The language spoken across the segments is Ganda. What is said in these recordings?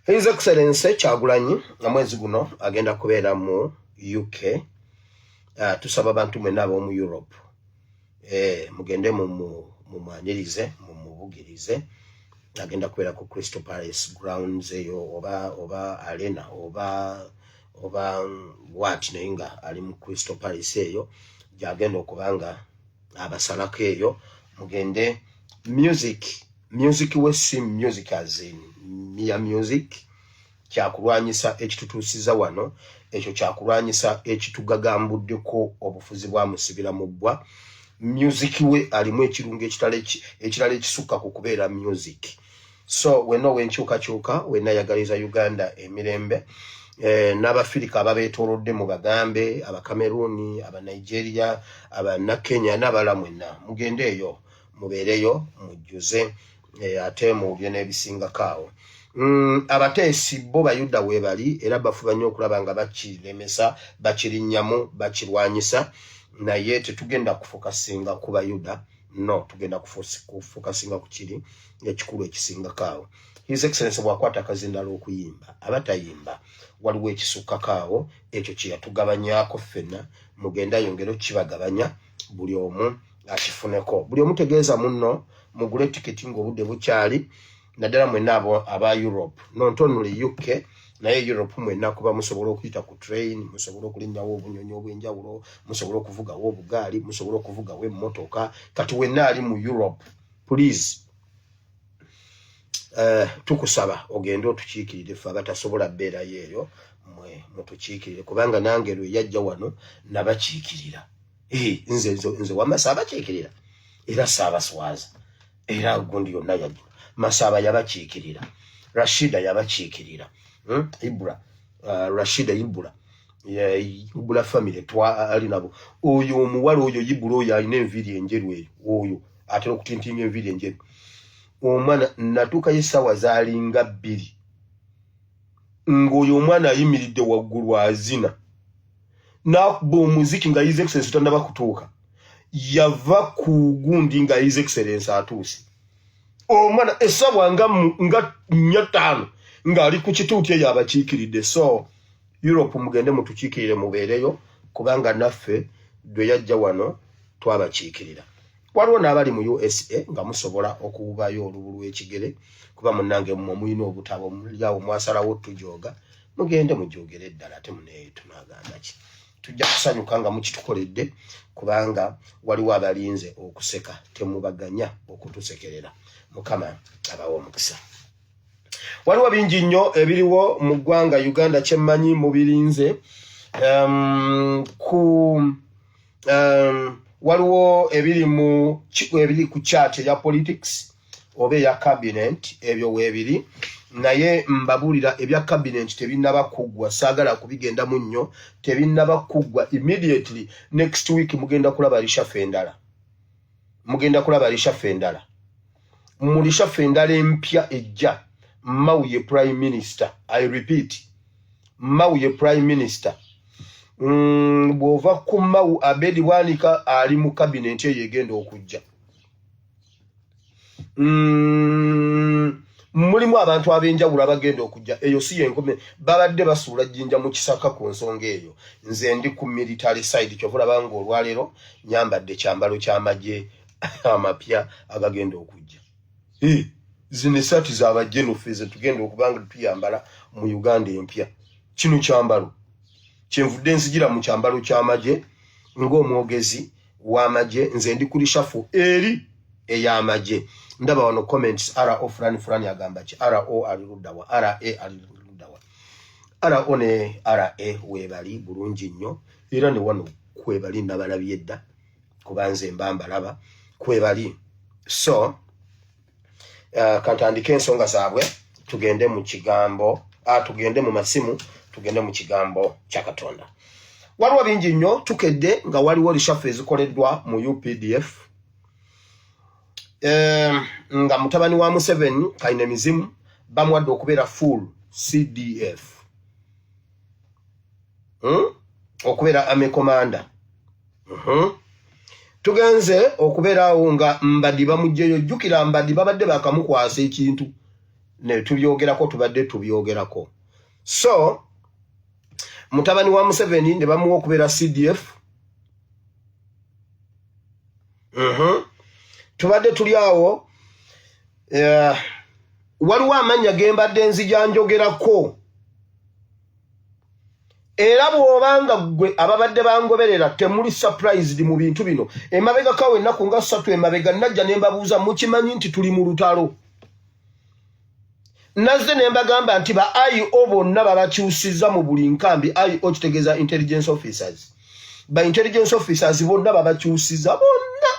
His Excellency Kyagulanyi amwezi guno agenda kubeera mu UK. Tusaba abantu mwenna mu Europe. Mugende mumwanirize, mumubugirize. Agenda kubeera ku Crystal Palace grounds eyo oba arena oba what nainga ali mu Crystal Palace eyo. Jagenda okubanga abasalako eyo. Mugende music we music as in Mia music kyakulwanyisa ekitutuusiza wano ekyo kyakulwanyisa ekitugagambuddeko obufuzi bwa musibira mu bbwa. Music we alimu ekirungo ekirala ekisukka ku kubeera music. So weno wenkyukakyuka wenayagaliza Uganda emirembe. N'Abafirika ababeetoolodde mu bagambe Abakameruni Abanigeria Abanakenya n'abala mwenna mugende eyo mubeereyo mujjuze ate muwulire n'ebisingakaawo. Abateesi bo Bayuda weebali era bafuba nnyo okulaba nga bakiremesa bakirinnyamu bakirwanyisa naye tetugenda kufokasinga ku Bayuda no tugenda kufokasinga ku kiri ekikulu ekisingakaawo. His Excellency bw'akwata akazindalo okuyimba abatayimba waliwo ekisukkakaawo ekyo kye yatugabanyaako ffenna mugenda yongera okibagabanya buli omu akifuneko. Buli omu tegeeza munno mugule tiketi ng'obudde bukyali naddala mwenna aba Europe nontonule UK naye Europe mwenna kuba musobola okuyita ku train musobola okulinnyawo obunyonyi obw'enjawulo musobola okuvugawo obugaali musobola okuvugawo emmotoka kati wenna ali mu Europe please tukusaba ogende otukiikirire ffe abatasobola bbeerayo eyo mwe mutukiikirire kubanga nange lwe yajja wano nabakiikirira. Nze wamasa abakiikirira era saabaswaza era gundi yonna yajja Masaba yabakiikirira Rashida yabakiikirira Rashida Ibula family ali nabo oyo omuwala oyo Ibula oyo alina enviri enjeru eyo oyo atera okutintinga enviri enjeru omwana natuuka y'essaawa zaalinga 2 ng'oyo omwana ayimiridde waggulu azina n'akuba omuziki nga His Excellency tannaba kutuuka yava ku gundi nga His Excellency atuuse omwana essaawa nga 4-5 ng'ali ku kituuti eyo abakiikiridde. So Europe mugende mutukiikirire mubeereyo kubanga naffe dwe yajja wano twabakiikirira. Waliwo n'abali mu USA nga musobola okuwubayo olubu lw'ekigere kuba munnange muyina obutabo mulyawo mwasalawo tujooga mugende mujoogere eddala ate tunagamba ki tujja kusanyuka nga mukitukoledde kubanga waliwo abalinze okuseka temubaganya okutusekerera. Mukama abawo omukisa. Waliwo bingi nnyo ebiriwo mu ggwanga Uganda kyemmanyi mu birinze waliwo ebiri ku chart ya politics oba ya cabinet ebyo weebiri naye mbabulira ebya cabinet tebinnaba kuggwa saagala kubigenda mu nnyo tebinnaba kuggwa immediately next week mugenda kulaba lishafe endala mu lishafe endala empya ejja Mawuye Prime Minister. I repeat Mawuye Prime Minister bw'ova ku Mawu Abedi Bwanika ali mu cabinet yegenda okujja. Mulimu abantu ab'enjawulo abagenda okujja eyo si yenkome babadde basuula jjinja mu kisaka ku nsonga eyo. Nze ndi ku military side kyovula banga olwaleero nyambadde kyambalo ky'amagye amapya agagenda okujja. Zino esati z'abajjenufe ze tugenda okubanga tuyambala mu Uganda empya. Kino kyambalo kyenvudde nzigira mu kyambalo ky'amagye ng'omwogezi w'amagye nze ndi kuli shafu eri ey'amagye. Ndaba wano comments RO fulani agamba ki RO aliruddawa RA aliruddawa RO ne RA weebali bulungi nnyo era ne wano kwebali nabalabye dda kuba nze mbambalaba kwebali. So kantandike ensonga zaabwe tugende mu kigambo tugende mu masimu tugende mu kigambo kya Katonda. Waliwo bingi nnyo tukedde nga waliwo lishafu ezikoleddwa mu UPDF nga mutabani wa Museveni Kayine Mizimu bamwadde okubeera full CDF okubeera Army Commander. Tugenze okubeera awo nga Mbadi bamujjeyo jjukira Mbadi babadde bakamukwasa ekintu ne tubyogerako tubadde tubyogerako. So mutabani wa Museveni ne bamuwa okubeera CDF. Tubadde tuli awo waliwo amanya gembadde nzijanjogerako. Era bw'obanga gwe ababadde bangoberera temuli surprised mu bintu bino. Emabega kawe ennaku nga 3 emabega najja ne mbabuuza mukimanyi nti tuli mu lutalo. Nazze ne mbagamba nti ba IO bonna babakyusizza mu buli nkambi. IO kitegeeza intelligence officers. Ba intelligence officers bonna babakyusizza bonna.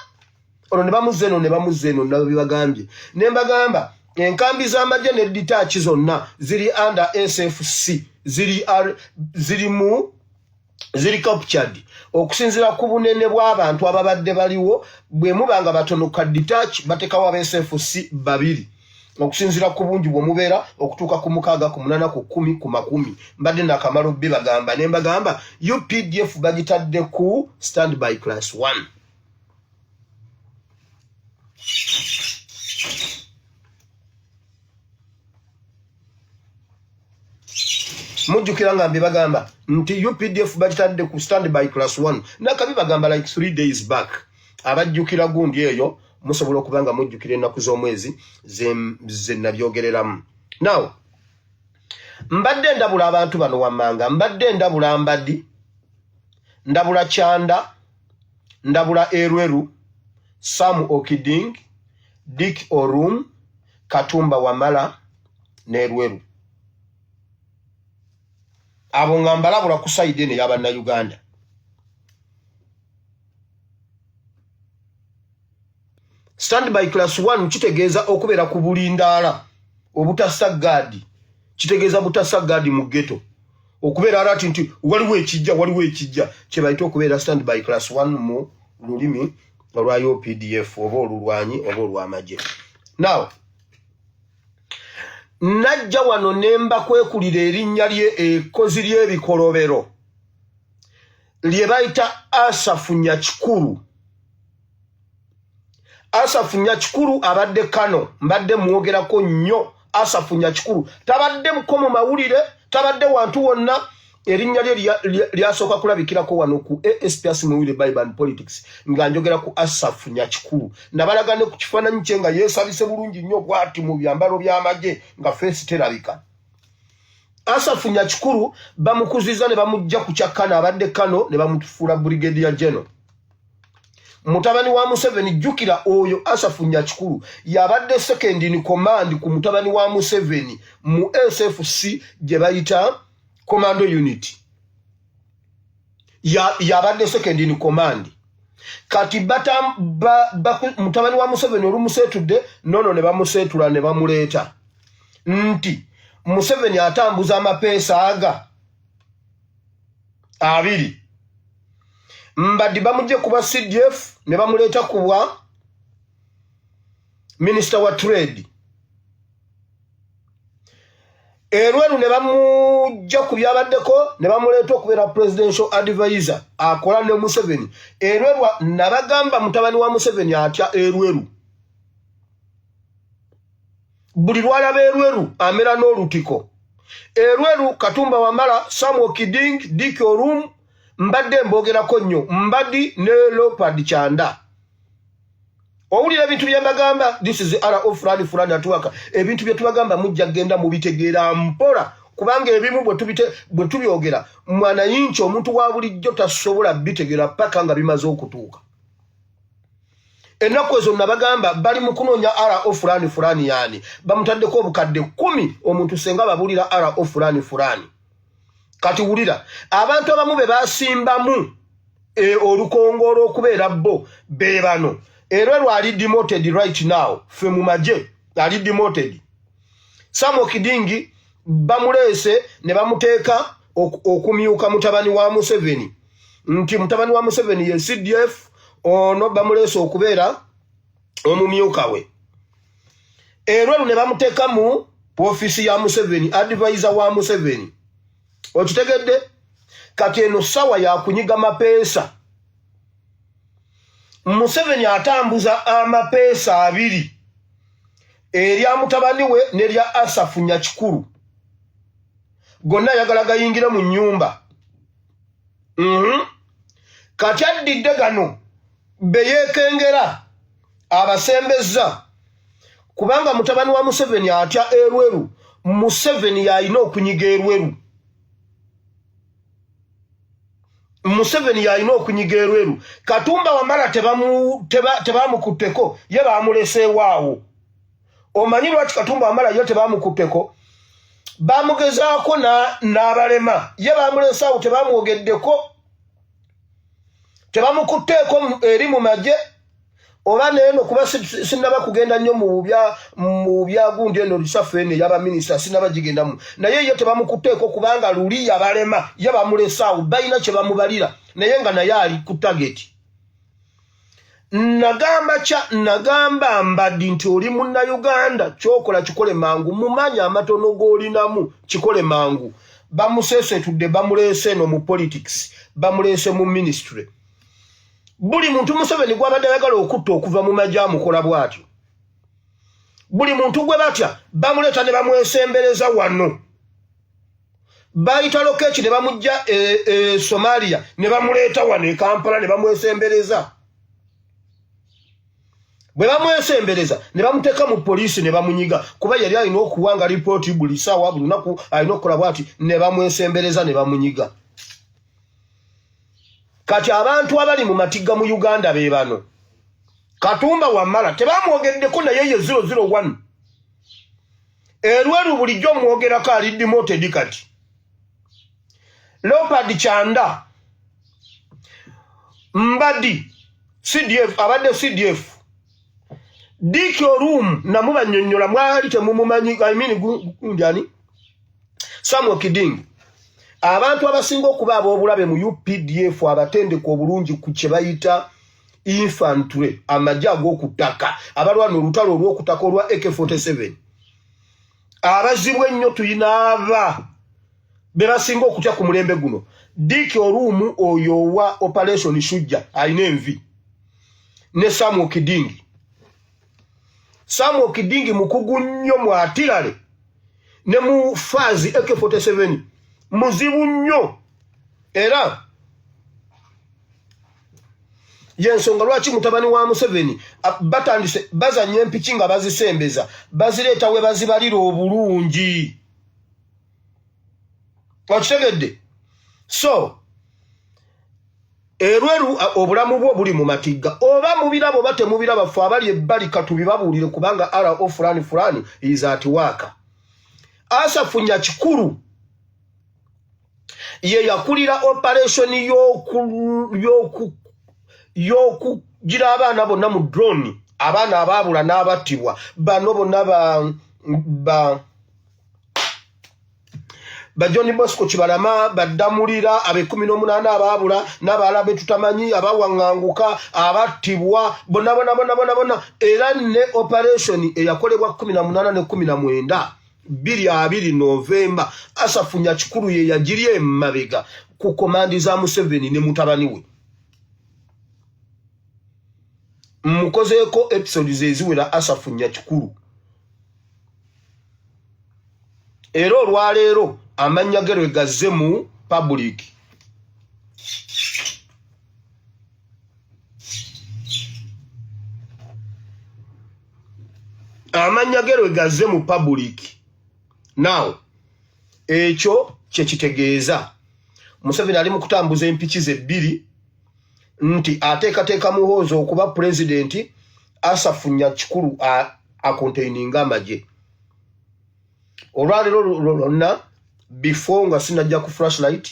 Ono ne bamuzze eno nabo bibagambye. Ne mbagamba enkambi z'amagye ne detach zonna ziri under SFC. Ziri captured okusinzira ku bunene bw'abantu ababadde baliwo bwe mubanga batono ka detach batekawo aba SFC 2 okusinzira ku bungi bwe mubeera okutuuka ku 6 ku 8 ku 10 ku 10 mbadde nakamalo bibagamba ne mbagamba UPDF bagitadde ku standby class 1. Mujjukira ngambi bagamba nti UPDF bagitadde ku standby class 1 nakabi bagamba like 3 days back. Abajjukira gundi eyo musobola okubanga mujjukira ennaku z'omwezi ze nabyogereramu. Now mbadde ndabula abantu bano wammanga, mbadde ndabula Mbadi, ndabula Chanda, ndabula Erweru, Sam Okiding, Dick Orum, Katumba Wamala Nerweru. Abo ngambalabula ku side ene y'abanna Uganda. Standby class 1 kitegeeza okubeera ku bulindaala obutasaggaadi. Kitegeeza butasaggaadi mu ghetto. Okubeera alati nti waliwo ekijja kye bayita okubeera standby class 1 mu lulimi olwa UPDF oba olulwanyi oba olw'amagye. Now najja wano nemba kwekulira erinnya lye ekkozi ly'ebikolobero lye bayita Asafu Nyakikulu. Asafu Nyakikulu abadde Kano, mbadde mwogerako nnyo. Asafu Nyakikulu tabadde mukomo mawulire, tabadde wantu wonna. Erinnya lye lyasooka kulabikirako wano ku ASPS Muwire Bible and Politics nga njogera ku Asafu Nyakikulu. Nabalagane ku kifaananyi kye nga yeesabise bulungi nnyo bw'ati mu byambalo by'amagye nga feesi terabika. Asafu Nyakikulu bamukuziza ne bamujja ku Kano, abadde Kano ne bamutufuula Brigadier General. Mutabani wa Museveni, jjukira oyo Asafu Nyakikulu yabadde second in command ku mutabani wa Museveni mu SFC gye bayita Commando Unit. Yabadde second in command. Kati mutabani wa Museveni olumuseetudde nono ne bamuseetula ne bamuleeta nti Museveni atambuza amapeesa aga 2. Mbadi bamujje kuba CDF ne bamuleeta kuwa Minister wa Trade. Erweru ne bamujja ku byabaddeko ne bamuleeta okubeera presidential advisor akola ne Museveni. Erweru nabagamba mutabani wa Museveni atya Erweru. Buli lwalaba Erweru amera n'olutiko. Erweru Katumba Wamala, Sam Okiding, Dick Orum, mbadde mbogerako nnyo. Mbadi ne Leopard Chanda. Owulira ebintu bye mbagamba, this is RO fulani atuwaka. Ebintu bye tubagamba mujja genda mubitegeera mpola kubanga ebimu bwe tubyogera mwanayinki omuntu wa bulijjo tasobola bitegeera paka nga bimaze okutuuka. Ennaku ezo nabagamba bali mu kunoonya RO fulani yani bamutaddeko obukadde 10 omuntu senga babulira RO fulani. Kati wulira abantu abamu be basimbamu olukongolo okubeera bo be bano. Erweru ali demoted right now. Femu maje ali demoted. Sam Okidingi bamuleese ne bamuteeka okumyuka mutabani wa Museveni. Nti mutabani wa Museveni ye CDF ono bamuleese okubeera omumyuka we. Erweru ne bamuteeka mu ofisi ya Museveni, advisor wa Museveni. Okitegedde kati eno sawa ya kunyiga mapeesa. Museveni atambuza amapeesa 2. erya mutabani we nerya Asafu Nyakikulu gonna yagala gayingira mu nnyumba. Kati addidde gano beyeekengera abasembeza kubanga mutabani wa Museveni atya Erweru. Museveni yalina okunyiga Erweru. Museveni yalina okunyiga Erweru. Katumba Wamala tebamukutteko ye bamuleseewaawo. Omanyi lwaki Katumba Wamala ye tebamukutteko? Bamugezaako n'abalema ye bamuleseewo tebamwogeddeko. Tebamukutteeko eri mu magye oba neeno kuba sinaba kugenda nnyo mu byagundi eno lisafu eno ey'abaminisita sinaba gigendamu naye ye tebamukutteeko kubanga luli yabalema ye bamulesaawo balina kye bamubalira naye nga naye ali ku tageti. Nagamba mbaddi nti oli munnayuganda kyokola kikole mangu mumanya amatono g'olinamu kikole mangu. Bamuseesetudde bamuleese eno mu politics bamuleese mu ministry. Buli muntu Museveni gwabadde ayagala okutta okuva mu magye amukola bw'atyo. Buli muntu gwe batya bamuleeta ne bamwesembereza wano. Bayita Lokeki ne bamujja Somalia ne bamuleeta wano e Kampala ne bamwesembereza. Bwe bamwesembereza ne bamuteeka mu poliisi ne bamunyiga kuba yali alina okuwanga lipooti buli ssaawa buli lunaku alina okukola bw'ati ne bamwesembereza ne bamunyiga. Kati abantu abali mu matigga mu Uganda be bano. Katumba Wamala tebamwogeddeko naye ye 001. Erweru bulijjo mwogerako ali demoted kati. Leopard Chanda Mbadi CDF abadde CDF Dikyo room namubanyonnyola mwali temumumanyi gundi Samuel Kiding. Abantu abasinga okuba ab'obulabe mu UPDF abatendeka obulungi ku kye bayita infantry amajja ag'okutaka abalwana olutalo olw'okutaka olwa AK-47 abazibu ennyo tuyina aba be basinga okutya ku mulembe guno. Diki Olumu oyo wa Operation Shujja alina envi ne Samuel Kidingi. Samuel Kidingi mukugu nnyo mwatirale ne mu fazi AK-47 muzibu nnyo era yensonga lwaki mutabani wa Museveni batandise bazanye empiki nga bazisembeza bazireeta we bazibalira obulungi wakitegedde. So Erweru obulamu bwo buli mu matigga oba mubirabo bate mubiraba ffe abali ebbali katubibabuulire kubanga RO fulani is at work. Asafu Nyakikulu ye yakulira operation yoku gira abaana bonna mu drone abaana abaabula n'abattibwa bano bonna ba Johnny Bosco Kibalama baddamulira abe 18 abaabula n'abalala be tutamanyi abawanganguka abattibwa bonna era ne operation eyakolebwa 18 ne 19 22 November Asafu Nyakikulu ye yagiri emabega ku komandi za Museveni ne mutabani we. Mukozeeko episodes eziwera Asafu Nyakikulu. Era olwaleero amanya gerwe gazze mu public. Amanya gerwe gazze mu public. Now, ekyo kye kitegeeza Museveni ali mu kutambuza empiki ze bbiri nti ateekateeka Muhoozi okuba president Asafu Nyakikulu akontaininga amagye. Olwaleero lonna before nga sinajja ku flashlight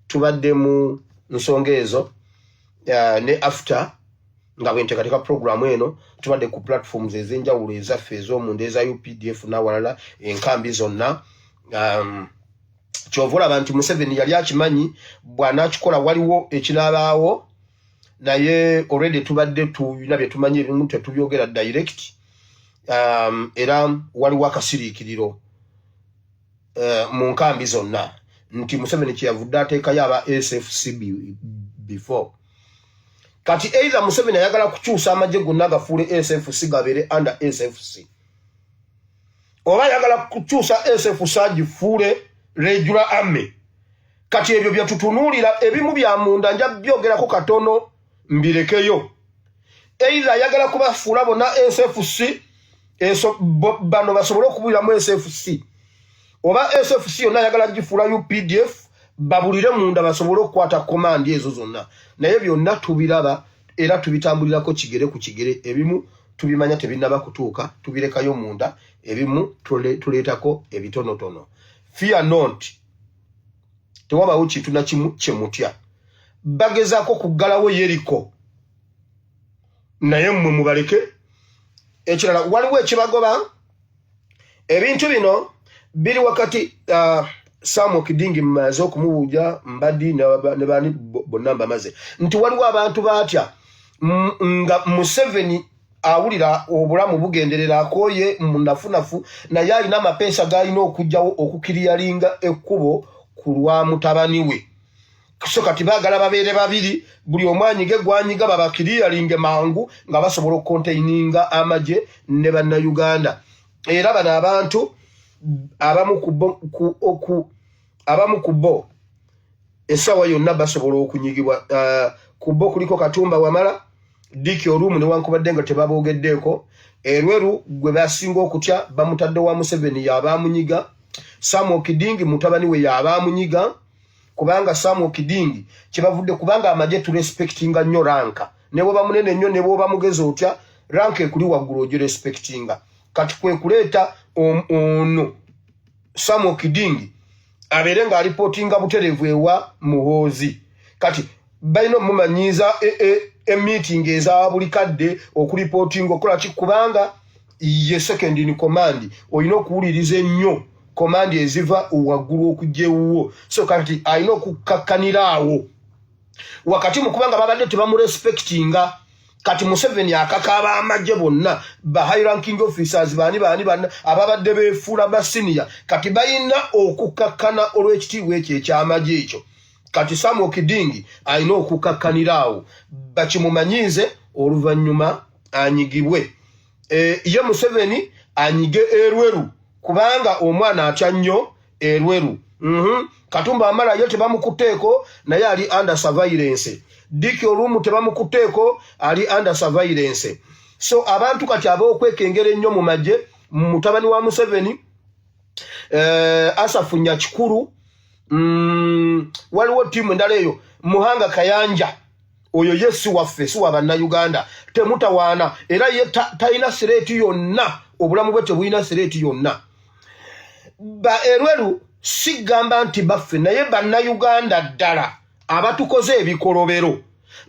tubadde mu nsonga ezo ne after nga bwenteekateeka programu eno tubadde ku platforms ez'enjawulo ezaffe ez'omunda eza UPDF n'awalala enkambi zonna. Kyova olaba nti Museveni yali akimanyi bw'anaakikola waliwo ekinaabaawo naye already tubadde tulina bye tumanyi ebimu tetubyogera direct era waliwo akasiriikiriro mu nkambi zonna nti Museveni kyeyavudde ateekayo aba SFC before. Kati either Museveni ayagala kukyusa amagye gonna agafuule SFC gabeere under SFC oba yagala kukyusa SFC agifule regular army. Kati ebyo bya tutunulira ebimu bya munda nja byogerako katono mbirekeyo. Either yagala kubafula bona SFC bano basobole okubulira mu SFC. Oba SFC yonna yagala gifula UPDF babulire munda basobole okukwata command ezo zonna. Naye byonna tubiraba era tubitambulirako kigere ku kigere. Ebimu tubimanya tebinaba kutuuka tubirekayo munda. Ebimu tuleetako ebitonotono. Fear not. Tewaba uchi tunachimu chemutya. Bagezako kuggalawo Yeriko. Naye mmwe mubaleke. Ekirala waliwo ekibagoba. Ebintu bino biri wakati Samuel Kidingi mmaze okumubuuja Mbadi ne bani bonna mbamaze. Nti waliwo abantu batya nga Museveni awulira obulamu bugenderera akoye munafunafu naye alina amapeesa galina okujjawo okukiriyalinga ekkubo kulwa mutabani we. So kati baagala babeere babiri buli omwanyige gwanyiga babakiriyalinge mangu nga basobola okukontaininga amagye ne bannayuganda. Era bano abantu abamu ku bo essaawa yonna basobola okunyigibwa. Ku bo kuliko Katumba Wamala Diki Olumu newankubadde nga tebaboogeddeeko. Erweru gwe basinga okutya bamutadde wa Museveni y'abaamunyiga. Samuel Kidingi mutabani we y'abaamunyiga. Kubanga Samuel Kidingi kibavudde kubanga amagye tu respectinga nnyo ranka. Ne bwoba munene nnyo ne bwoba mugezi otya ranka ekuli waggulu ogi respectinga. Kati kwe kuleeta ono Samuel Kidingi abeere nga alipotinga buterevu ewa Muhoozi. Kati balina mumanyiza meeting eza buli kadde okulipotinga okola kubanga ye second in command oyina okuwuliriza ennyo command eziva waggulu okujjewuwo. So kati ayina okukakkaniraawo wakati mu kubanga babadde tebamurespectinga. Kati Museveni akakaaba amagye bonna ba high ranking officers bani ababadde beefuula ba senior kati bayina okukakkana olw'ekitiibwa ekyo ekyamagye ekyo. Kati Samuel Kidingi ayina okukakkaniraawo bakimumanyize oluvannyuma anyigibwe. Ye Museveni anyige Erweru kubanga omwana atya nnyo Erweru. Katumba Wamala ye tebamukuteeko naye ali under surveillance. Diki Olumu tebamukuteeko ali under surveillance. So abantu kati ab'okwekengera ennyo mu magye mutabani wa Museveni asafunya kikulu. Waliwo timu endala eyo Muhanga Kayanja oyo yesi waffe si wa bannayuganda temutawaana era ye talina sireeti yonna obulamu bwe tebulina sireeti yonna. Ba Erweru sigamba nti baffe naye bannayuganda ddala abatukoze ebikolobero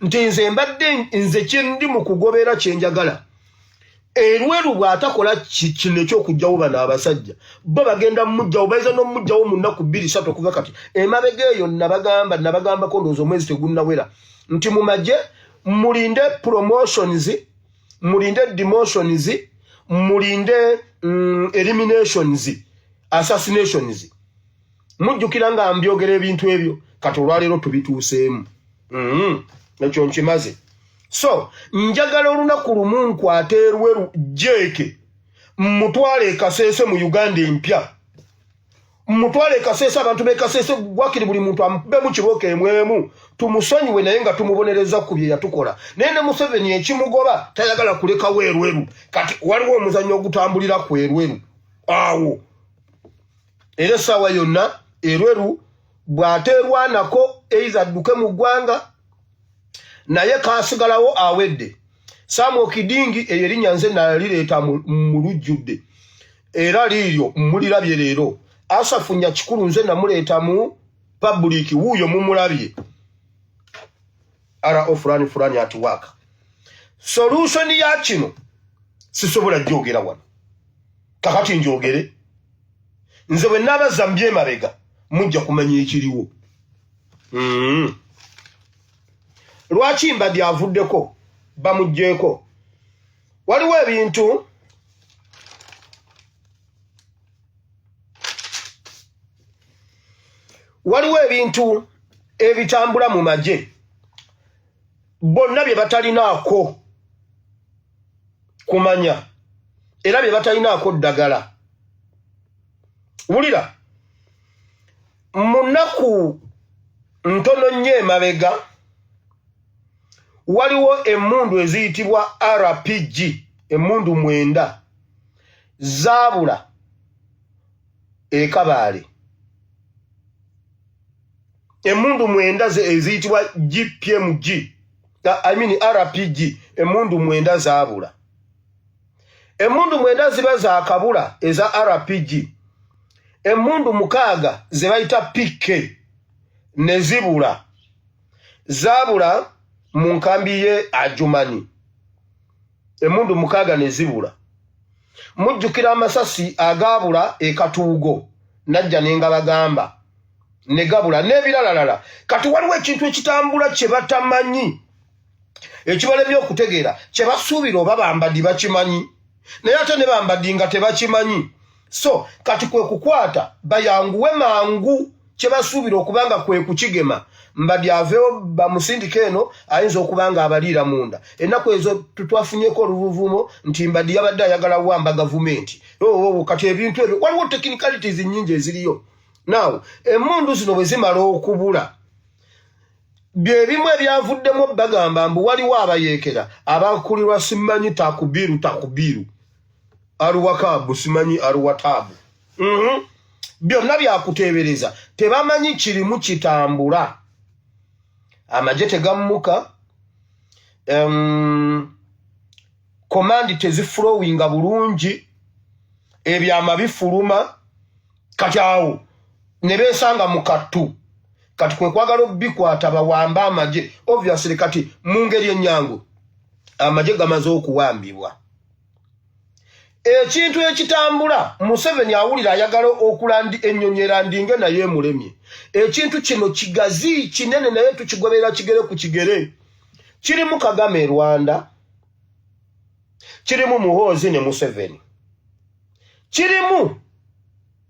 nti nze mbadde nze kyendi mu kugobera kyenjagala. Erweru bw'atakola kino ekyokugjawo bano abasajja bo bagenda mumugjawo bayinza n'omumugjawo mu nnaku 2-3 okuva kati. Emabega eyo nabagambako ndowooza omwezi tegunnawera nti mu magye mulinde promotions, mulinde demotions, mulinde eliminations, assassinations. Mujjukira nga mbyogera ebintu ebyo kati olwaleero tubituuseemu. Ekyo nkimaze. So njagala olunaku lumu nkwate Erweru jeke mutwale Kasese mu Uganda empya. Mutwale Kasese abantu be Kasese gwakiri buli muntu ambe mu kiboke emwemu tumusonyiwe naye nga tumubonereza ku bye yatukola. Naye ne Museveni ekimugoba tayagala kuleka Erweru. Kati waliwo omuzannyo ogutambulira ku Erweru awo. Era essaawa yonna Erweru bw'ateerwanako eiza adduke mu ggwanga naye kaasigalawo awedde. Samuel Kidingi eyo erinnya nze nalireeta mu lujjudde era liiryo mulirabye leero. Asafunya kikulu nze namuleeta mu public wuuyo mumulabye. Fulani at work. Solution ya kino sisobola gyogera wano. Kakati njogere. Nze bwe naba Zambia emabega mujja kumanya ekiriwo. Lwaki Mbadi avuddeko bamugjeeko? Waliwo ebintu ebitambula mu magye bonna bye batalinaako kumanya era bye batalinaako ddagala. wulira munaku ntono nnyo emabega waliwo emmundu eziyitibwa RPG emmundu 9 zaabula Kabaale emmundu 9 eziyitibwa GPMG RPG emmundu 9 zaabula emmundu 9 ziba za kabula eza RPG emmundu 6 ze bayita PK ne zibula zaabula mu nkambi ye Ajumani emmundu 6 ne zibula mujjukira amasasi agabula Katuugo najja nenga bagamba ne gabula n'ebiralalala kati waliwo ekintu ekitambula kye batamanyi ekibalebye okutegeera kye basuubira oba bambaddi bakimanyi naye ate ne bambaddi nga tebakimanyi so kati kwe kukwata bayanguwe mangu kye basuubira okubanga kwe kukigema mbaddi aveewo bamusindika eno ayinza okubanga abaliira munda ennaku ezo tutwafunyeko oluvuvumo nti mbaddi yabadde ayagala wamba gavumenti kati ebintu ebyo waliwo technicalities nnyingi eziriyo now emmundu zino bwe zimala okubula byebimu ebyavuddemu bagamba mbu waliwo abayeekera abakulirwa simanyi takubiru aruwakabu simanyi aruwatabu byonna byakuteebereza tebamanyi kirimu kitambula amagye tegammuka komandi teziflowinga bulungi ebyama bifuluma kati awo ne beesanga mu kattu kati kwe kwagala obikwata bawamba amagye obviously kati mu ngeri ennyangu amagye gamaze okuwambibwa ekintu ekitambula Museveni awulira ayagala ennyonyi erandinge naye emulemye ekintu kino kigazi kinene naye tukigoberera kigere ku kigere kirimu Kagame e Rwanda kirimu Muhoozi ne Museveni kirimu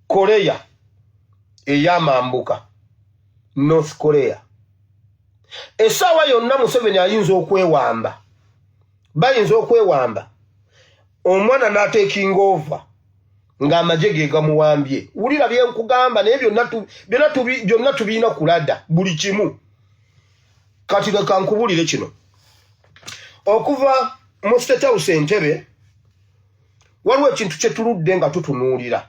Korea ey'amambuka North Korea essaawa yonna Museveni ayinza okwewamba bayinza okwewamba omwana n'atekinga over ng'amagye ge gamuwambye wulira bye nkugamba naye byonna tubiina kulada buli kimu kati leka nkubulire kino okuva mu State House Entebbe waliwo ekintu kye tuludde nga tutunuulira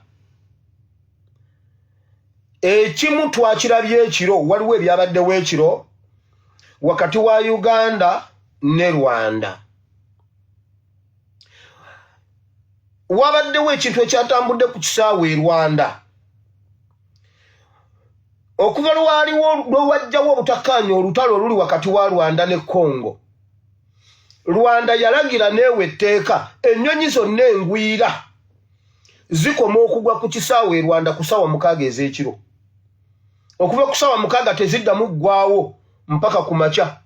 ekimu twakirabye ekiro waliwo ebyabaddewo ekiro wakati wa Uganda ne Rwanda wabaddewo ekintu ekyatambudde ku kisaawe e Rwanda okuva lwewajjawo obutakkaanya olutalo oluli wakati wa Rwanda ne Congo Rwanda yalagira neewe etteeka ennyonyi zonna engwira zikoma okugwa ku kisaawe e Rwanda ku ssaawa 6 ez'ekiro okuva ku ssaawa 6 teziddamu ggwawo mpaka ku makya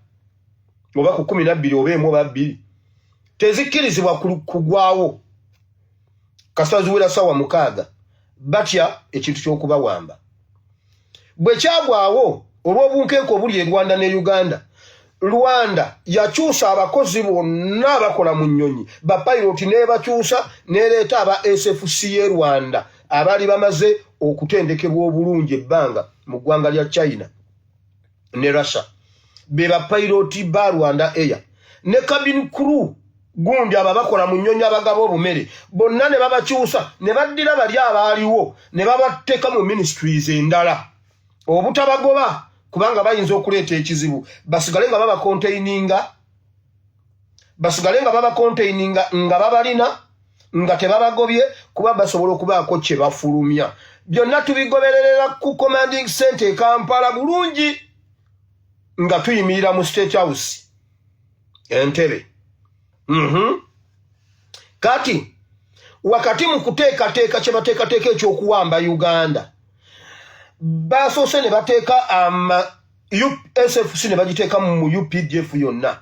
oba ku 12 oba 1 oba 2 tezikkirizibwa kugwawo kasita ziwera ssaawa 6 batya ekintu ky'okubawamba bwe kyagwawo olw'obunkenke obuli e Rwanda ne Uganda Rwanda yakyusa abakozi bonna abakola mu nnyonyi bapayiroti n'ebakyusa n'ereeta aba SFC e Rwanda abaali bamaze okutendekebwa obulungi ebbanga mu ggwanga lya China ne Russia be bapayiroti ba Rwanda Air ne cabin crew gundi ababakola mu nnyonyi abagaba obumere bonna ne babakyusa ne baddira bali abaaliwo ne babateeka mu ministries endala obutabagoba kubanga bayinza okuleeta ekizibu basigale nga babakonteininga nga babalina nga tebabagobye kuba basobola okubaako kye bafulumya byonna tubigobererera ku commanding center e Kampala bulungi nga tuyimirira mu State House Entebbe kati wakati mu kuteekateeka kye bateekateeka ekyokuwamba Uganda basoose ne bateeka SFC ne bagiteeka mu UPDF yonna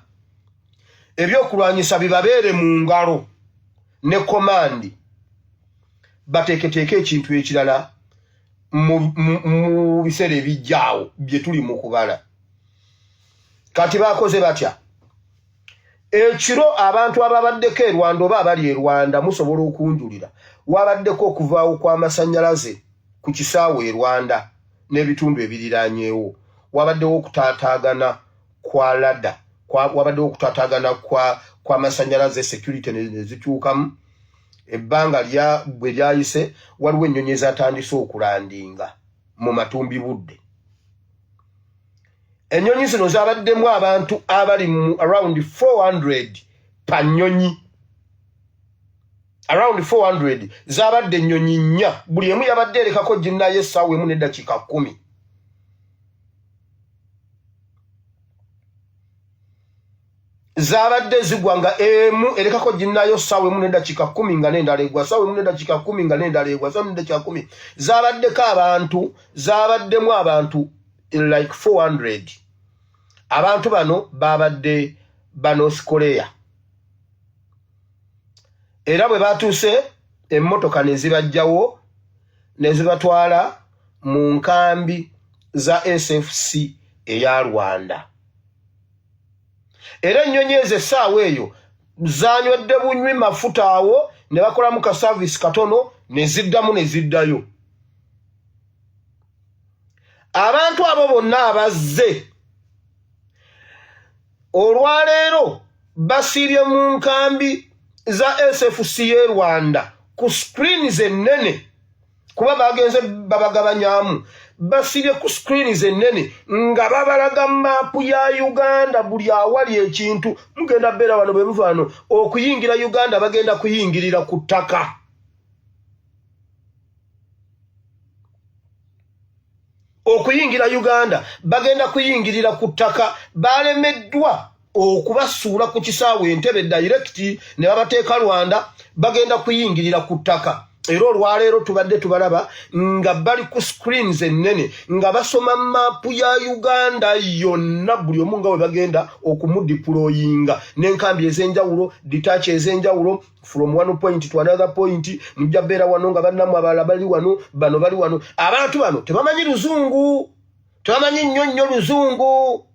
ebyokulwanyisa bibabeere mu ngalo ne komandi bateeketeeka ekintu ekirala mu biseera ebijjaawo bye tuli mu kubala kati bakoze batya ekiro abantu ababaddeko e Rwanda oba abali e Rwanda musobola okunjulira wabaddeko okuvaawo kw'amasannyalaze ku kisaawe e Rwanda n'ebitundu ebiriraanyeewo wabaddewo okutaataagana kwa ladda wabaddewo okutaataagana kwa masannyalaze security ne zikyukamu ebbanga bwe lyayise waliwo ennyonyi ezatandise okulandinga mu matumbi budde. Ennyonyi zino zabaddemu abantu abali mu around 400 pa nnyonyi. Around 400 zabadde ennyonyi nnya, buli emu yabadde erekako ginnayo essaawa emu n'eddakiika 10. Zabadde zigwa nga emu erekako ginnayo essaawa emu n'eddakiika 10 nga n'endala egwa, essaawa emu n'eddakiika 10 nga n'endala egwa, essaawa emu n'eddakiika 10. Zabaddeko abantu, zabaddemu abantu like 400. Abantu bano babadde ba North Korea. Era bwe batuuse emmotoka ne zibajjawo ne zibatwala mu nkambi za SFC eya Rwanda. Era ennyonyi ezo essaawa eyo zanywedde bunywi mafuta awo ne bakolamu ka service katono ne ziddamu ne ziddayo. Abantu abo bonna abazze olwaleero basiibye mu nkambi za SFC e Rwanda ku screens ennene kuba bagenze babagabanyamu. Basibye ku screens ennene nga babalaga maapu ya Uganda buli awali ekintu. Mugenda beera wano bwe buva wano okuyingira Uganda bagenda kuyingirira ku ttaka. Okuyingira Uganda bagenda kuyingirira ku ttaka. Balemeddwa okubasuula ku kisaawe Entebbe direct ne babateeka Rwanda bagenda kuyingirira ku ttaka. Era olwaleero tubadde tubalaba nga bali ku screens ennene nga basoma maapu ya Uganda yonna buli omu nga bwe bagenda okumudiployinga n'enkambi ez'enjawulo, ditachi ez'enjawulo from one point to another point. Mujja beera wano nga bannamu abalala bali wano, bano bali wano. Abantu bano tebamanyi Luzungu, tebamanyi nnyo Luzungu.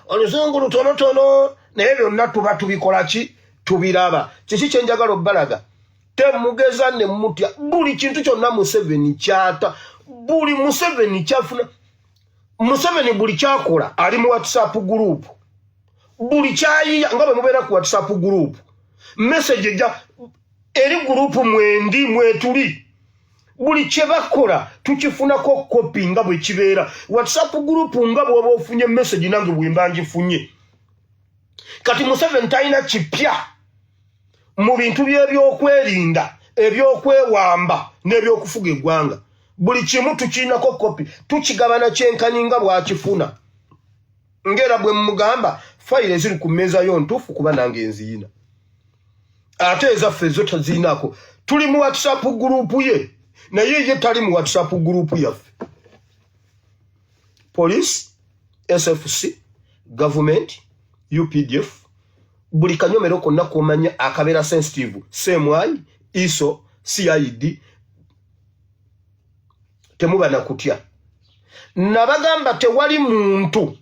Oluzungu lutonotono naye byonna tuba tubikola ki? Tubiraba. Kiki kye njagala obbalaga? Temugeza ne mutya buli kintu kyonna Museveni kyata, buli Museveni kyafuna. Museveni buli kyakola ali mu WhatsApp group, buli kyayiya nga bwe mubeera ku WhatsApp group, message ejja eri group mwendi mwetuli, buli kye bakola tukifunako kopi nga bwe kibeera. WhatsApp group nga bw'oba ofunye message nange bwe mba ngifunye. Kati Museveni talina kipya mu bintu by'ebyokwerinda, ebyokwewamba n'ebyokufuga eggwanga. Buli kimu tukirinako kopi, tukigabana kyenkani nga bw'akifuna. Ngera bwe mugamba fayiro eziri ku mmeeza yo ntuufu kuba nange nziyina. Ate ezaffe zo taziinako. Tuli mu WhatsApp group ye, naye ye tali mu WhatsApp group yaffe. Police, SFC, government, UPDF, buli kanyomero konna komanya akabeera sensitive, semwanyi, ISO, CID, temuba na kutya. Nabagamba tewali muntu,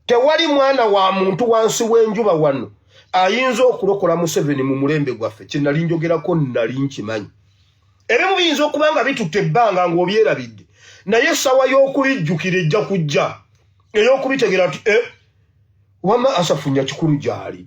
tewali mwana wa muntu wansi w'enjuba wano ayinza okulokola Museveni mu mulembe gwaffe. Kye nali njogerako nali nkimanyi. Ebimu biyinza okuba nga bitutte ebbanga ng'obyerabidde, naye essaawa y'okubijjukira ejja kujja, ey'okubitegera nti wama asafunya kikulu gyali.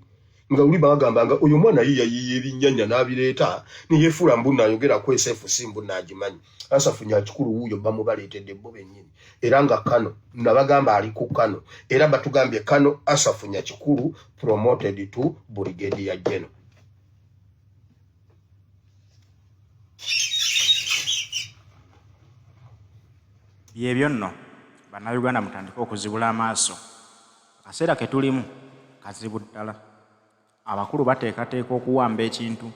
Nga uli bagamba nga oyo mwana yiyiye ebinnyanya n'abireeta neyefuula mbu nayogera ku SFC mbu naagimanyi. Asafunya kikulu wuuyo bamubaleetedde bo bennyini. Era nga Kano nabagamba ali ku Kano, era batugambye Kano Asafunya kikulu promoted to Brigadier General. Byebyo nno bannayuganda mutandika okuzibula amaaso. Akaseera ke tulimu kazibu ddala. Abakulu bateekateeka okuwamba ekintu.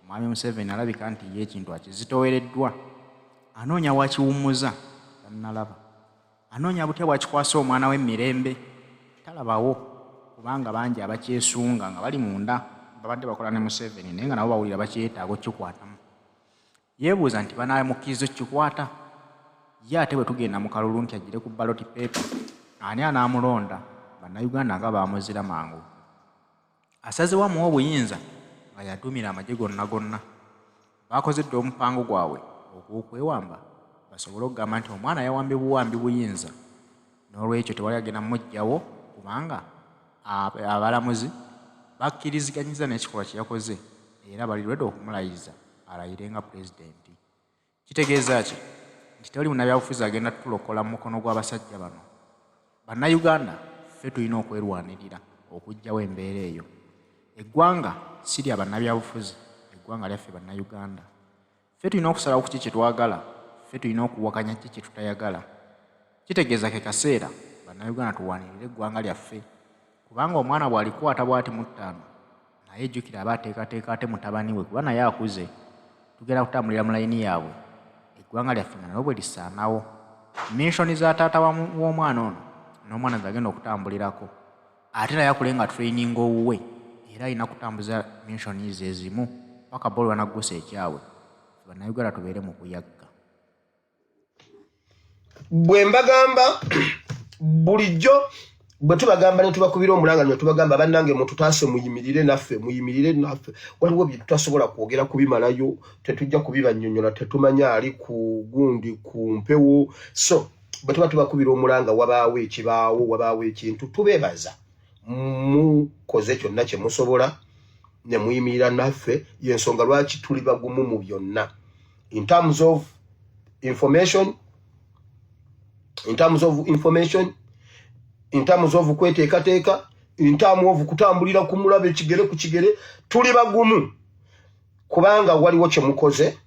Omwami Museveni alabika nti ye ekintu akizitoowereddwa. Anoonya wakiwummuza tannalaba. Anoonya butya bwakikwasa omwana w'emirembe talabawo, kubanga bangi abakyesunga nga bali munda babadde bakola ne Museveni naye nga nabo bawulira bakyetaaga okkikwatamu. Yeebuuza nti banaamukkiriza okkikwata. Ye ate bwe tugenda mu kalulu nti agire ku ballot paper, ani anaamulonda? Bannayuganda nga baamuzira mangu. Asazewo amuwa obuyinza nga yatumira amagye gonna gonna. Baakozedde omupango gwabwe okwewamba basobole okugamba nti omwana yawambye buwambi buyinza n'olwekyo tewali agenda mmuggyawo kubanga abalamuzi bakkiriziganyiza n'ekikolwa kye yakoze era bali lwedde okumulayiza alayire nga pulezidenti. Kitegeeza ki nti tewali munnabyabufuzi agenda tulokola mu mukono gw'abasajja bano. Bannayuganda ffe tulina okwerwanirira okuggyawo embeera eyo. Eggwanga si lya bannabyabufuzi, eggwanga lyaffe bannayuganda. Ffe tulina okusalawo ku ki kye twagala, ffe tulina okuwakanya ki kye tutayagala. Kitegeeza ke kaseera bannayuganda tuwanirire eggwanga lyaffe kubanga omwana bw'alikwata bw'ati mu 5 naye jjukira aba ateekateeka ate mutabani we kuba naye akuze. Tugenda kutambulira mu layini yaabwe. Eggwanga lyaffe nga nalyo bwe lisaanawo. Minsoni za taata w'omwana ono n'omwana zagenda okutambulirako ate naye akule nga training owuwe era alina kutambuza minsoni ze ezimu paka bolo wanaggusa ekyawe. Bannayuganda tubeere mu kuyagga. Bwe mbagamba bulijjo bwe tubagamba ne tubakubira omulanga ne tubagamba bannange mututaase muyimirire naffe. Waliwo bye tutasobola kwogera kubimalayo, tetujja kubibannyonnyola, tetumanya ali ku gundi ku mpewo. So bwe tuba tubakubira omulanga wabaawo ekibaawo, wabaawo ekintu, tubeebaza mukoze kyonna kye musobola ne muyimirira naffe. Y'ensonga lwaki tuli bagumu mu byonna in terms of information, in terms of kweteekateeka, in terms of kutambulira ku mulabe ekigere ku kigere, tuli bagumu kubanga waliwo kye mukoze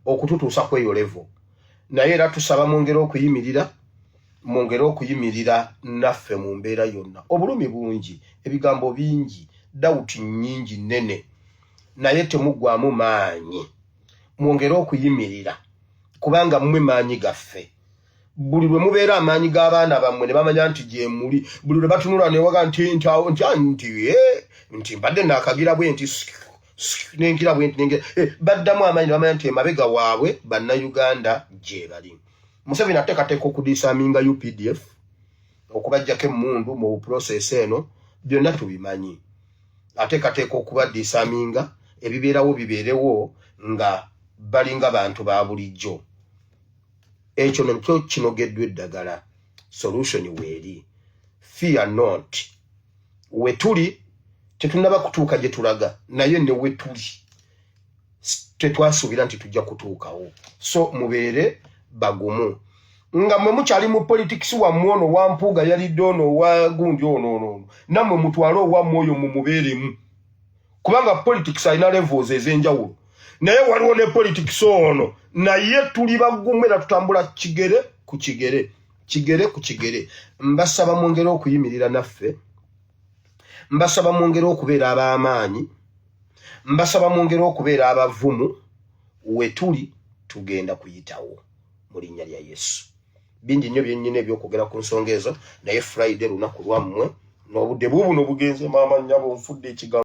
okututuusa ku eyo level. Naye era tusaba mwongere okuyimirira naffe mu mbeera yonna. Obulumi bungi, ebigambo bingi, dawuti nnyingi nnene, naye temuggwamu maanyi. Mwongere okuyimirira kubanga mmwe maanyi gaffe. Buli lwe mubeera amaanyi g'abaana bammwe ne bamanya nti gye muli, buli lwe batunula ne waga nti mbadde naakagira bwe nti nenkira bwe nti baddamu amaanyi ne bamanya nti emabega waabwe bannayuganda gye bali. Museveni ateekateeka okudisaminga UPDF okubajjako emmundu mu process eno, byonna tubimanyi. Ateekateeka okubadisaminga, ebibeerawo bibeerewo nga balinga bantu ba bulijjo. Ekyo nakyo kinogeddwa eddagala. Solution weeri. Fear not. We tuli tetunaba kutuuka gye tulaga, naye ne we tuli tetwasuubira nti tujja kutuukawo. So mubeere bagumu. Nga mwe mukyali mu politics wammwe ono Wampuuga yalidde ono wa gundi ono nammwe mutwale owammwe oyo mumubeeremu kubanga politics alina levels ez'enjawulo. Naye waliwo ne politics ono naye tuli bagumu era tutambula kigere ku kigere. Mbasaba mwongere okuyimirira naffe, mbasaba mwongere okubeera ab'amaanyi, mbasaba mwongere okubeera abavumu. We tuli tugenda kuyitawo mu linnya lya Yesu. Bingi nnyo byennyina ebyokugera ku nsonga ezo, naye Friday lunaku lwammwe n'obudde buubuno bugenze maama nnyabo nfudde ekigambo.